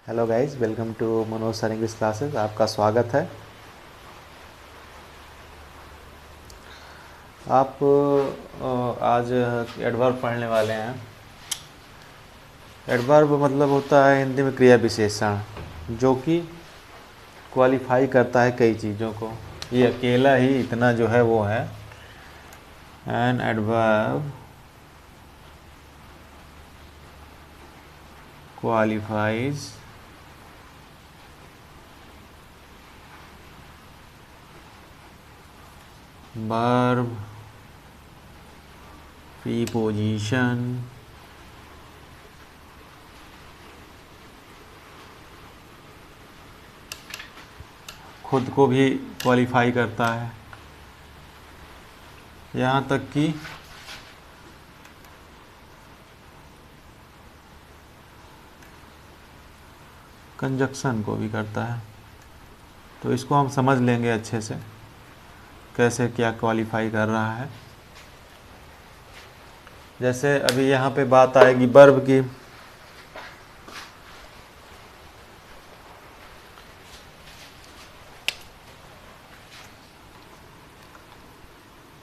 Hello guys, welcome to Manoj sir English classes. आपका स्वागत है। आप आज एडवर्ब पढ़ने वाले हैं। एडवर्ब मतलब होता है हिंदी में क्रिया विशेषण, जो कि क्वालिफाई करता है कई चीज़ों को। ये अकेला ही इतना जो है वो है। An adverb qualifies verb, preposition, खुद को भी क्वालिफाई करता है, यहाँ तक कि कंजक्शन को भी करता है। तो इसको हम समझ लेंगे अच्छे से, कैसे क्या क्वालिफाई कर रहा है। जैसे अभी यहाँ पे बात आएगी वर्ब की।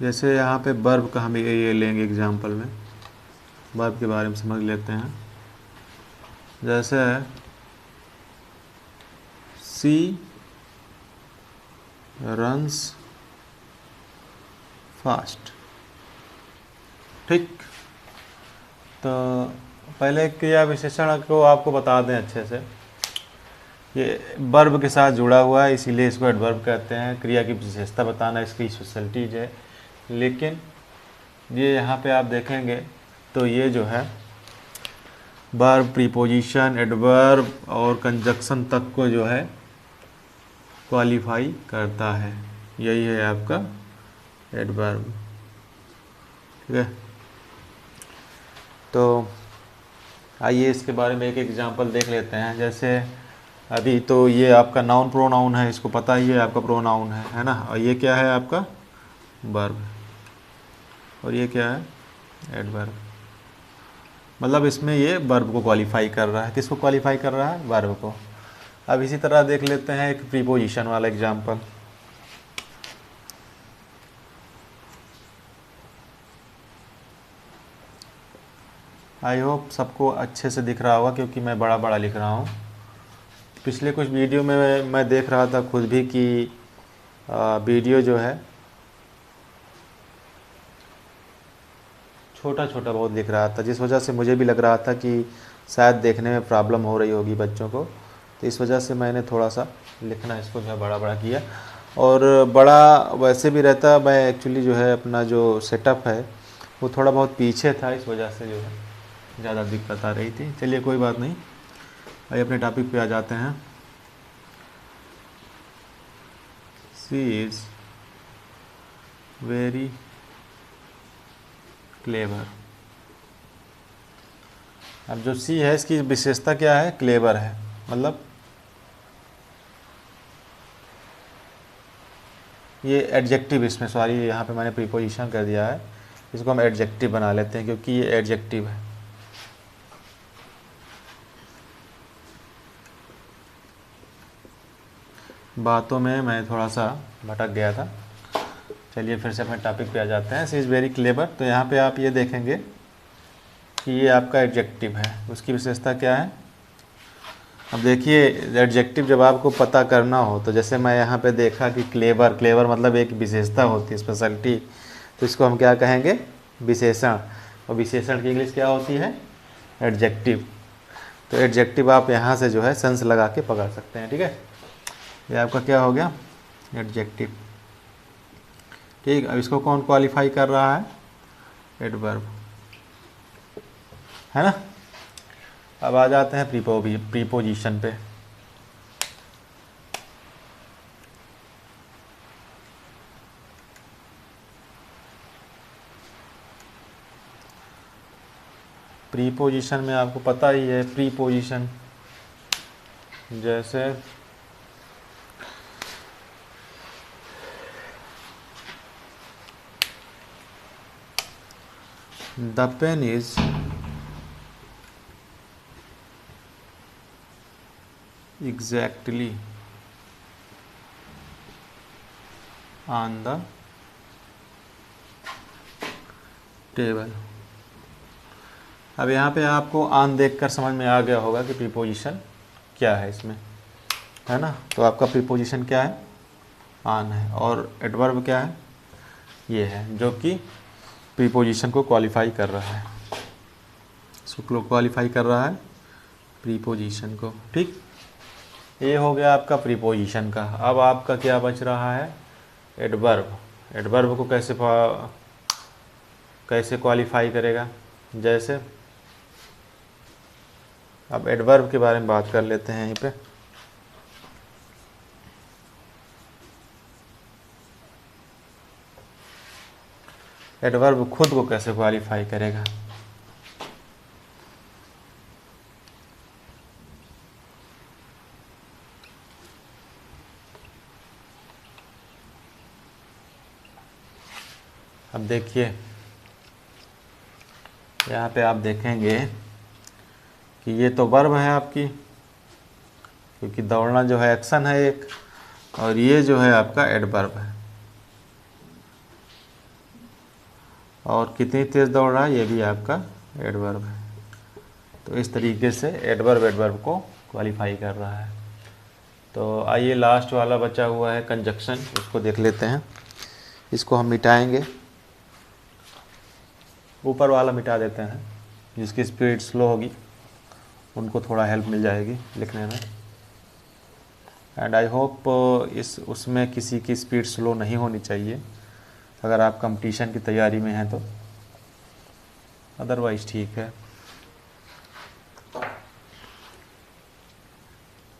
जैसे यहाँ पे वर्ब का हम ये लेंगे एग्जाम्पल में, वर्ब के बारे में समझ लेते हैं। जैसे सी रन्स फास्ट, ठीक। तो पहले क्रिया विशेषण को आपको बता दें अच्छे से। ये वर्ब के साथ जुड़ा हुआ है, इसीलिए इसको एडवर्ब कहते हैं। क्रिया की विशेषता बताना इसकी स्पेशलिटीज है। लेकिन ये यहाँ पे आप देखेंगे तो ये जो है वर्ब, प्रीपोजिशन, एडवर्ब और कंजक्शन तक को जो है क्वालिफाई करता है। यही है आपका एडवर्ब, ठीक है। तो आइए इसके बारे में एक एग्जांपल देख लेते हैं। जैसे अभी तो ये आपका नाउन प्रोनाउन है, इसको पता ही है आपका प्रोनाउन है ना। और ये क्या है आपका वर्ब, और ये क्या है एडवर्ब। मतलब इसमें ये वर्ब को क्वालिफाई कर रहा है। किसको क्वालिफाई कर रहा है? वर्ब को। अब इसी तरह देख लेते हैं एक प्रीपोजिशन वाला एग्जांपल। आई होप सबको अच्छे से दिख रहा होगा, क्योंकि मैं बड़ा बड़ा लिख रहा हूँ। पिछले कुछ वीडियो में मैं देख रहा था खुद भी कि वीडियो जो है छोटा छोटा बहुत दिख रहा था, जिस वजह से मुझे भी लग रहा था कि शायद देखने में प्रॉब्लम हो रही होगी बच्चों को। तो इस वजह से मैंने थोड़ा सा लिखना इसको जो है बड़ा बड़ा किया। और बड़ा वैसे भी रहता, मैं एक्चुअली जो है अपना जो सेटअप है वो थोड़ा बहुत पीछे था, इस वजह से जो है ज़्यादा दिक्कत आ रही थी। चलिए कोई बात नहीं, आइए अपने टॉपिक पे आ जाते हैं। सी इज़ वेरी क्लेवर। अब जो सी है इसकी विशेषता क्या है? क्लेवर है। मतलब ये एडजेक्टिव, इसमें सॉरी यहाँ पे मैंने प्रीपोजिशन कर दिया है, इसको हम एडजेक्टिव बना लेते हैं क्योंकि ये एडजेक्टिव है। बातों में मैं थोड़ा सा भटक गया था। चलिए फिर से अपने टॉपिक पे आ जाते हैं। सी इज़ वेरी क्लेवर। तो यहाँ पे आप ये देखेंगे कि ये आपका एडजेक्टिव है, उसकी विशेषता क्या है? अब देखिए एडजेक्टिव जब आपको पता करना हो, तो जैसे मैं यहाँ पे देखा कि क्लेवर, क्लेवर मतलब एक विशेषता होती है, स्पेशलिटी। तो इसको हम क्या कहेंगे? विशेषण। और विशेषण की इंग्लिश क्या होती है? एडजेक्टिव। तो एडजेक्टिव आप यहाँ से जो है सेंस लगा के पकड़ सकते हैं, ठीक है। ये आपका क्या हो गया? एडजेक्टिव, ठीक। अब इसको कौन क्वालिफाई कर रहा है? एडवर्ब, है ना। अब आ जाते हैं प्रीपोजिशन पे। प्रीपोजिशन में आपको पता ही है प्रीपोजिशन, जैसे the pen is exactly on the table. अब यहाँ पे आपको ऑन देखकर समझ में आ गया होगा कि प्रीपोजिशन क्या है इसमें, है ना। तो आपका प्रीपोजिशन क्या है, ऑन है, और एडवर्ब क्या है, ये है, जो कि प्रीपोजिशन को क्वालिफाई कर रहा है, इसको क्वालिफाई कर रहा है प्रीपोजिशन को। ठीक, ये हो गया आपका प्रीपोजिशन का। अब आपका क्या बच रहा है, एडवर्ब। एडवर्ब को कैसे क्वालिफाई करेगा, जैसे अब एडवर्ब के बारे में बात कर लेते हैं यहीं पे। एडवर्ब खुद को कैसे क्वालिफाई करेगा, अब देखिए यहाँ पे आप देखेंगे कि ये तो वर्ब है आपकी, क्योंकि दौड़ना जो है एक्शन है एक, और ये जो है आपका एडवर्ब है। और कितनी तेज़ दौड़ रहा है, ये भी आपका एडवर्ब है। तो इस तरीके से एडवर्ब को क्वालिफाई कर रहा है। तो आइए लास्ट वाला बचा हुआ है कंजक्शन, उसको देख लेते हैं। इसको हम मिटाएंगे, ऊपर वाला मिटा देते हैं, जिसकी स्पीड स्लो होगी उनको थोड़ा हेल्प मिल जाएगी लिखने में। एंड आई होप उसमें किसी की स्पीड स्लो नहीं होनी चाहिए, अगर आप कंपटीशन की तैयारी में हैं तो, अदरवाइज ठीक है।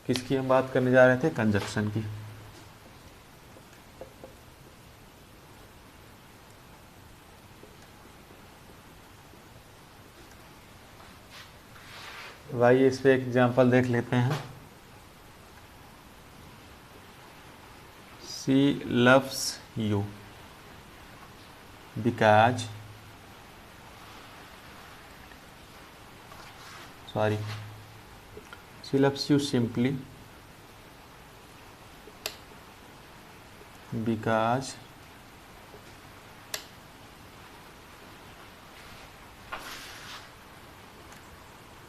किसकी हम बात करने जा रहे थे, कंजक्शन की। भाई इस पे एग्जांपल देख लेते हैं। She loves you because she loves you simply because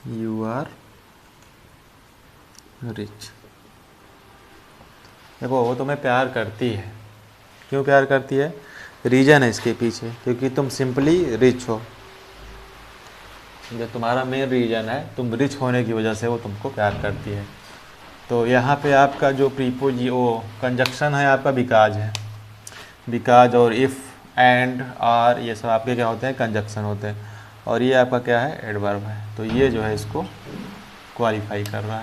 you are rich। देखो वो तुम्हें प्यार करती है, क्यों प्यार करती है, रीज़न है इसके पीछे, क्योंकि तुम सिंपली रिच हो। जो तुम्हारा मेन रीज़न है, तुम रिच होने की वजह से वो तुमको प्यार करती है। तो यहाँ पे आपका जो कंजक्शन है आपका बिकाज है। बिकाज और इफ़ एंड आर ये सब आपके क्या होते हैं, कंजक्शन होते हैं। और ये आपका क्या है, एडवर्ब है। तो ये जो है इसको क्वालिफाई कर रहा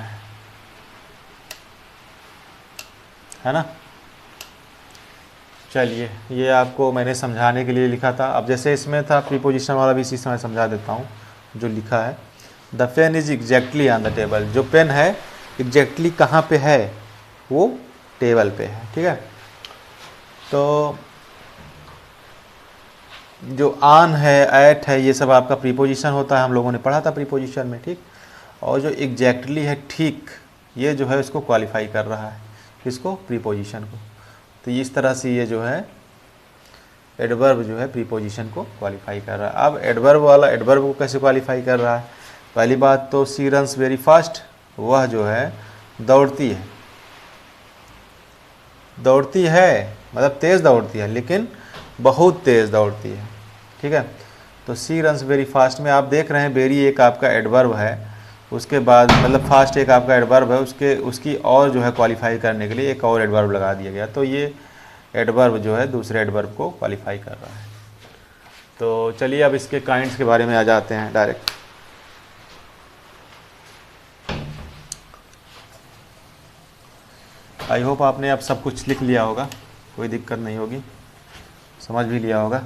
है ना। चलिए ये आपको मैंने समझाने के लिए लिखा था। अब जैसे इसमें था प्रीपोजिशन वाला भी, इसी समय समझा देता हूँ जो लिखा है। The pen is exactly on the table. जो पेन है एग्जैक्टली कहाँ पे है, वो टेबल पे है। ठीक है, तो जो ऑन है, एट है, ये सब आपका प्रीपोजिशन होता है, हम लोगों ने पढ़ा था प्रीपोजिशन में। ठीक, और जो एग्जैक्टली है, ठीक, ये जो है इसको क्वालिफाई कर रहा है, किसको, प्रीपोजिशन को। तो इस तरह से ये जो है एडवर्ब जो है प्रीपोजिशन को क्वालिफाई कर रहा है। अब एडवर्ब वाला एडवर्ब को कैसे क्वालिफाई कर रहा है, पहली बात तो सी रन्स वेरी फास्ट, वह जो है दौड़ती है। दौड़ती है मतलब तेज़ दौड़ती है, लेकिन बहुत तेज़ दौड़ती है। ठीक है, तो सी रन्स वेरी फास्ट में आप देख रहे हैं वेरी एक आपका एडवर्ब है, उसके बाद मतलब फास्ट एक आपका एडवर्ब है, उसकी और जो है क्वालिफाई करने के लिए एक और एडवर्ब लगा दिया गया। तो ये एडवर्ब जो है दूसरे एडवर्ब को क्वालिफाई कर रहा है। तो चलिए अब इसके काइंड्स के बारे में आ जाते हैं डायरेक्ट। आई होप आपने अब सब कुछ लिख लिया होगा, कोई दिक्कत नहीं होगी, समझ भी लिया होगा।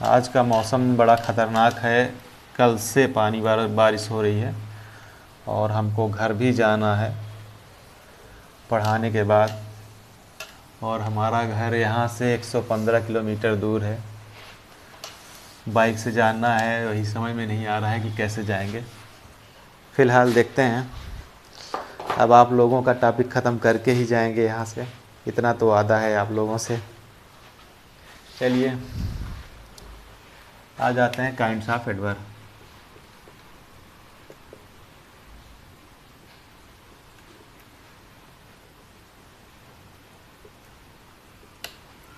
आज का मौसम बड़ा ख़तरनाक है, कल से बारिश हो रही है और हमको घर भी जाना है पढ़ाने के बाद, और हमारा घर यहाँ से 115 किलोमीटर दूर है। बाइक से जाना है, वही समझ में नहीं आ रहा है कि कैसे जाएंगे। फ़िलहाल देखते हैं, अब आप लोगों का टॉपिक ख़त्म करके ही जाएंगे यहाँ से, इतना तो वादा है आप लोगों से। चलिए आ जाते हैं kinds of adverb.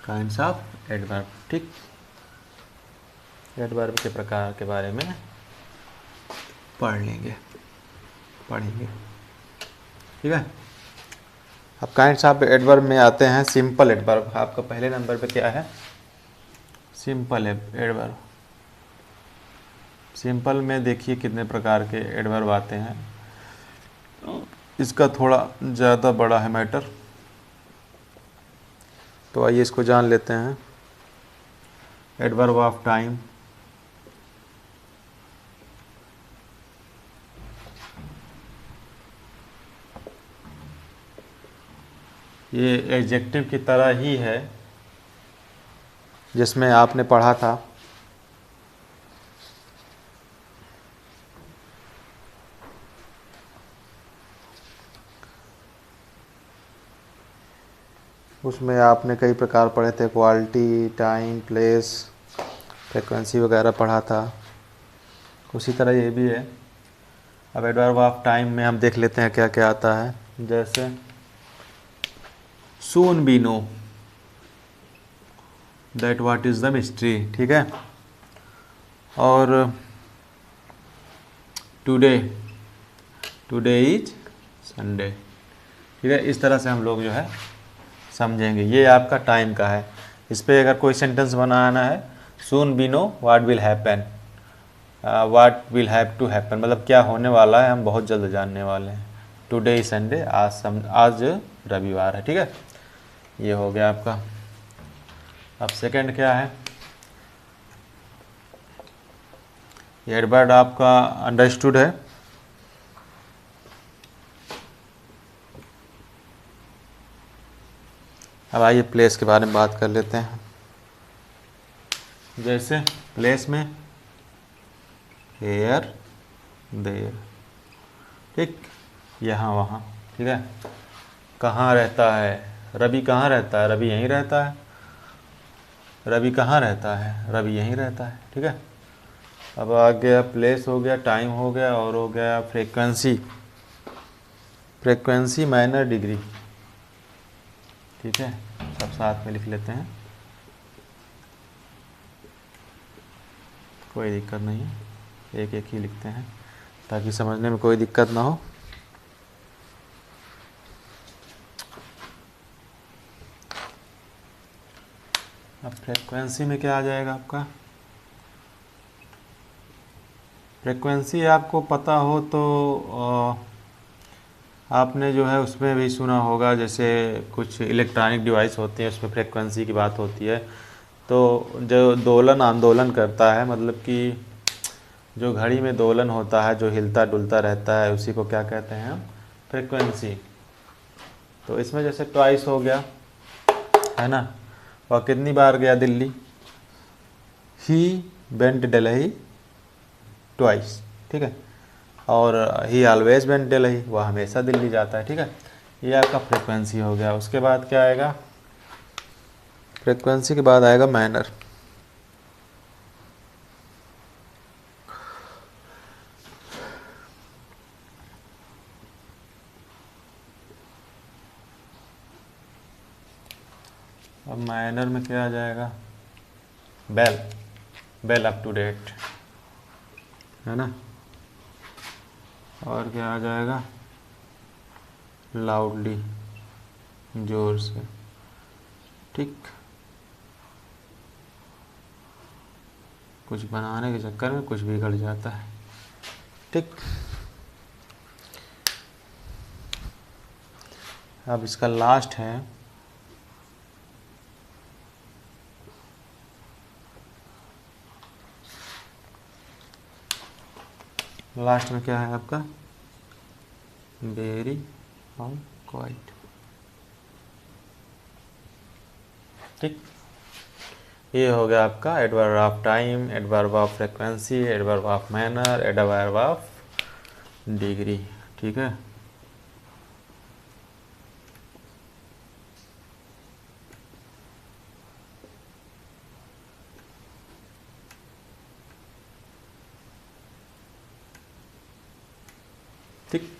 Kinds of adverb, ठीक। एडवर्ब के प्रकार के बारे में पढ़ेंगे, ठीक है। अब काइंड्स ऑफ एडवर्ब में आते हैं सिंपल एडवर्ब। आपका पहले नंबर पे क्या है? Simple adverb. सिंपल में देखिए कितने प्रकार के एडवर्ब आते हैं, इसका थोड़ा ज़्यादा बड़ा है मैटर, तो आइए इसको जान लेते हैं। एडवर्ब ऑफ टाइम, ये एडजेक्टिव की तरह ही है जिसमें आपने पढ़ा था। उसमें आपने कई प्रकार पढ़े थे, क्वालिटी, टाइम, प्लेस, फ्रीक्वेंसी वगैरह पढ़ा था, उसी तरह ये भी है। अब एडवर्ब ऑफ टाइम में हम देख लेते हैं क्या क्या आता है। जैसे सून be know that what is the mystery, ठीक है। और टुडे इज संडे, ठीक है। इस तरह से हम लोग जो है समझेंगे। ये आपका टाइम का है। इस पर अगर कोई सेंटेंस बनाना है, soon be know what will happen, what will have to happen, मतलब क्या होने वाला है हम बहुत जल्द जानने वाले हैं। टुडे इज संडे, आज रविवार है, ठीक है। ये हो गया आपका। अब सेकंड क्या है? ये एडवर्ब आपका अंडरस्टूड है। अब आइए प्लेस के बारे में बात कर लेते हैं। जैसे प्लेस में हेयर, देयर, ठीक, यहाँ वहाँ, ठीक है। कहाँ रहता है? रवि कहाँ रहता है? रवि यहीं रहता है। रवि कहाँ रहता है? रवि यहीं रहता है, ठीक है। अब आ गया प्लेस, हो गया टाइम, हो गया, और हो गया फ्रीक्वेंसी। फ्रीक्वेंसी माइनर डिग्री, ठीक है। सब साथ में लिख लेते हैं, कोई दिक्कत नहीं है, एक एक ही लिखते हैं ताकि समझने में कोई दिक्कत ना हो। अब फ्रीक्वेंसी में क्या आ जाएगा आपका? फ्रीक्वेंसी आपको पता हो तो आपने जो है उसमें भी सुना होगा, जैसे कुछ इलेक्ट्रॉनिक डिवाइस होती है उसमें फ्रीक्वेंसी की बात होती है। तो जो दोलन आंदोलन करता है, मतलब कि जो घड़ी में दोलन होता है, जो हिलता डुलता रहता है, उसी को क्या कहते हैं हम? फ्रीक्वेंसी। तो इसमें जैसे ट्वाइस हो गया, है ना, और कितनी बार गया Delhi? He went Delhi twice, ठीक है। और ही ऑलवेज वेंट दिल्ली, वह हमेशा दिल्ली जाता है, ठीक है। ये आपका फ्रीक्वेंसी हो गया। उसके बाद क्या आएगा? फ्रीक्वेंसी के बाद आएगा मैनर। अब मैनर में क्या आ जाएगा? Well, well up to date, है ना। और क्या आ जाएगा? लाउडली, जोर से, ठीक। कुछ बनाने के चक्कर में कुछ बिगड़ जाता है, ठीक। अब इसका लास्ट है लास्ट में क्या है आपका? वेरी और क्वाइट, ठीक। ये हो गया आपका adverb of time, adverb of frequency, adverb of manner, adverb of degree, ठीक है। ठीक,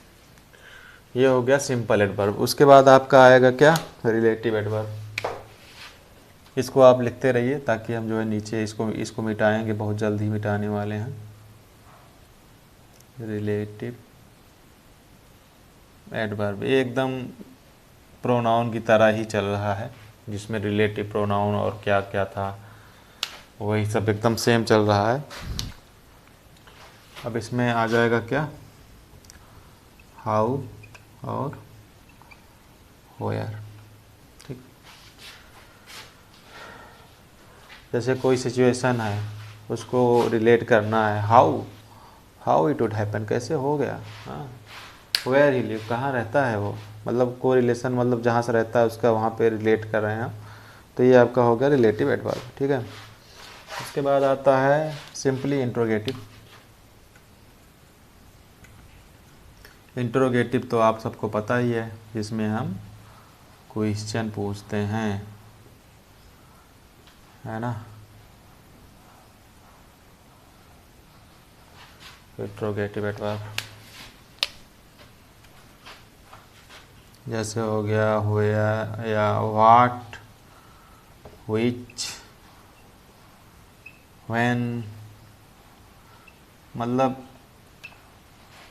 ये हो गया सिंपल एडवर्ब। उसके बाद आपका आएगा क्या, रिलेटिव एडवर्ब। इसको आप लिखते रहिए ताकि हम जो है नीचे इसको मिटाएंगे, बहुत जल्द ही मिटाने वाले हैं। रिलेटिव एडवर्ब ये एकदम प्रोनाउन की तरह ही चल रहा है, जिसमें रिलेटिव प्रोनाउन और क्या क्या था वही सब एकदम सेम चल रहा है। अब इसमें आ जाएगा क्या, हाउ और वेयर। ठीक, जैसे कोई सिचुएशन है उसको रिलेट करना है, हाउ इट वुड हैपन, कैसे हो गया। हाँ, वेयर ही लिव, कहाँ रहता है वो, मतलब को रिलेशन, मतलब जहाँ से रहता है उसका वहाँ पे रिलेट कर रहे हैं आप। तो ये आपका हो गया रिलेटिव एडवर्ब, ठीक है। उसके बाद आता है सिंपली इंट्रोगेटिव। इंट्रोगेटिव तो आप सबको पता ही है, जिसमें हम क्वेश्चन पूछते हैं, है ना। इंट्रोगेटिव एडवर्ब जैसे हो गया वेयर या व्हाट, व्हिच, व्हेन, मतलब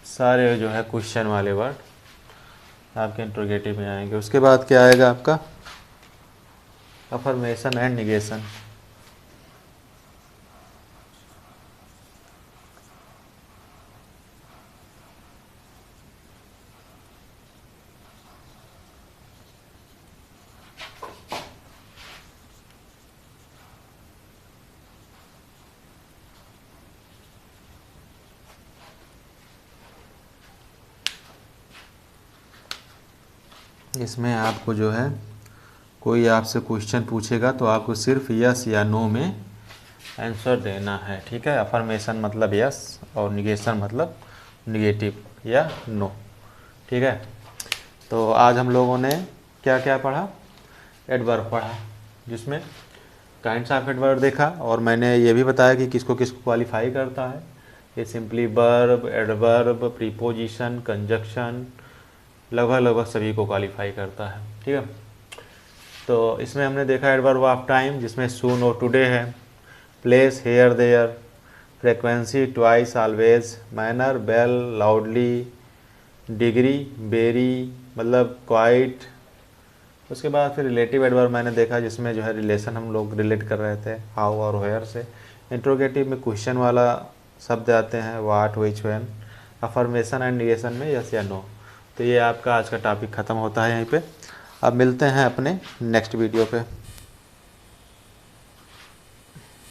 सारे जो है क्वेश्चन वाले वर्ड आपके इंट्रोगेटिव में आएंगे। उसके बाद क्या आएगा आपका, अफर्मेशन एंड निगेशन। इसमें आपको जो है कोई आपसे क्वेश्चन पूछेगा तो आपको सिर्फ यस या नो में आंसर देना है, ठीक है। अफर्मेशन मतलब यस और निगेशन मतलब निगेटिव या नो, ठीक है। तो आज हम लोगों ने क्या क्या पढ़ा, एडवर्ब पढ़ा, जिसमें काइंड्स ऑफ एडवर्ब देखा, और मैंने ये भी बताया कि किसको किसको क्वालिफाई करता है। ये simply verb, adverb, preposition, conjunction, लगभग सभी को क्वालिफाई करता है, ठीक है। तो इसमें हमने देखा एडवर्ब ऑफ टाइम, जिसमें सून और टुडे है, place here there, frequency twice always, manner well loudly, degree very मतलब क्वाइट। उसके बाद फिर रिलेटिव एडवर्ब मैंने देखा, जिसमें जो है रिलेशन हम लोग रिलेट कर रहे थे हाउ और वेयर से। इंट्रोगेटिव में क्वेश्चन वाला शब्द आते हैं, what, which, when. Affirmation and negation में यस या नो। तो ये आपका आज का टॉपिक ख़त्म होता है यहीं पे। अब मिलते हैं अपने नेक्स्ट वीडियो पे।